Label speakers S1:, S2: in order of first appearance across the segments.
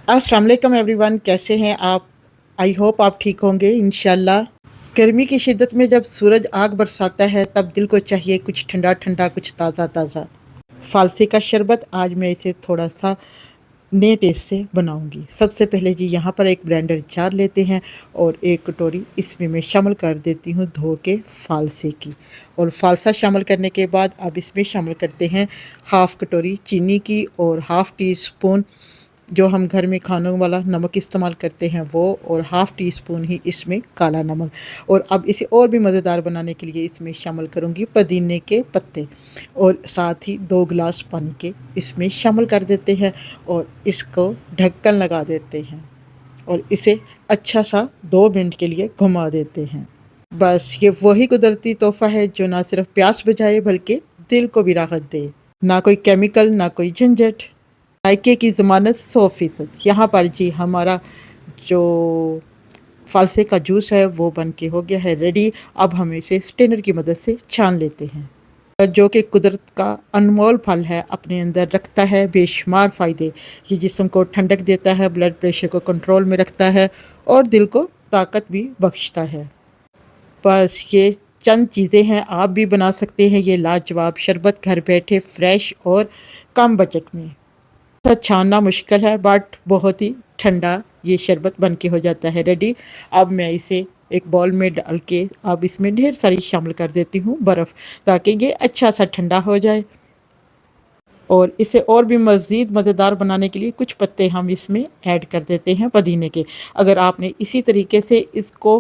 S1: अस्सलाम वालेकुम एवरीवन, कैसे हैं आप? आई होप आप ठीक होंगे इंशाल्लाह। गर्मी की शिद्दत में जब सूरज आग बरसाता है तब दिल को चाहिए कुछ ठंडा ठंडा, कुछ ताज़ा ताज़ा। फालसे का शरबत आज मैं इसे थोड़ा सा नए टेस्ट से बनाऊंगी। सबसे पहले जी यहाँ पर एक ब्लेंडर जार लेते हैं और एक कटोरी इसमें मैं शामिल कर देती हूँ धो के फालसे की। और फालसा शामिल करने के बाद अब इसमें शामिल करते हैं हाफ़ कटोरी चीनी की और हाफ़ टी स्पून जो हम घर में खानों वाला नमक इस्तेमाल करते हैं वो, और हाफ़ टी स्पून ही इसमें काला नमक। और अब इसे और भी मज़ेदार बनाने के लिए इसमें शामिल करूँगी पुदीने के पत्ते, और साथ ही 2 गिलास पानी के इसमें शामिल कर देते हैं और इसको ढक्कन लगा देते हैं और इसे अच्छा सा 2 मिनट के लिए घुमा देते हैं। बस ये वही कुदरती तोहफ़ा है जो ना सिर्फ प्यास बुझाए बल्कि दिल को भी राहत दे। ना कोई केमिकल, ना कोई झंझट, जायके की ज़मानत 100%। यहाँ पर जी हमारा जो फालसे का जूस है वो बन के हो गया है रेडी। अब हम इसे स्ट्रेनर की मदद से छान लेते हैं, जो कि कुदरत का अनमोल फल है, अपने अंदर रखता है बेशुमार फ़ायदे। ये जिस्म को ठंडक देता है, ब्लड प्रेशर को कंट्रोल में रखता है और दिल को ताकत भी बख्शता है। बस ये चंद चीज़ें हैं, आप भी बना सकते हैं ये लाजवाब शरबत घर बैठे, फ्रेश और कम बजट में। छानना मुश्किल है बट बहुत ही ठंडा ये शरबत बन के हो जाता है रेडी। अब मैं इसे एक बॉल में डाल के अब इसमें ढेर सारी शामिल कर देती हूँ बर्फ़, ताकि ये अच्छा सा ठंडा हो जाए। और इसे और भी मज़ीद मज़ेदार बनाने के लिए कुछ पत्ते हम इसमें ऐड कर देते हैं पुदीने के। अगर आपने इसी तरीके से इसको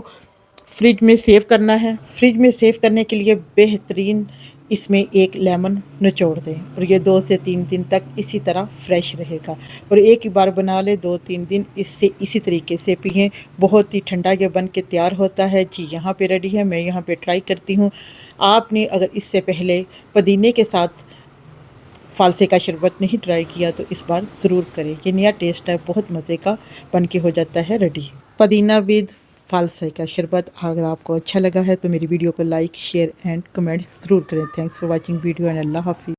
S1: फ्रिज में सेव करना है, फ्रिज में सेव करने के लिए बेहतरीन इसमें एक लेमन निचोड़ दें और ये 2 से 3 दिन तक इसी तरह फ्रेश रहेगा। और एक ही बार बना लें, 2-3 दिन इससे इसी तरीके से पिएँ। बहुत ही ठंडा ये बन के तैयार होता है जी। यहाँ पे रेडी है, मैं यहाँ पे ट्राई करती हूँ। आपने अगर इससे पहले पुदीने के साथ फालसे का शरबत नहीं ट्राई किया तो इस बार ज़रूर करें। ये नया टेस्ट है, बहुत मज़े का बन के हो जाता है रेडी। पुदीना विद फालसे का शरबत। अगर आपको अच्छा लगा है तो मेरी वीडियो को लाइक, शेयर एंड कमेंट ज़रूर करें। Thanks for watching video and अल्लाह हाफिज़।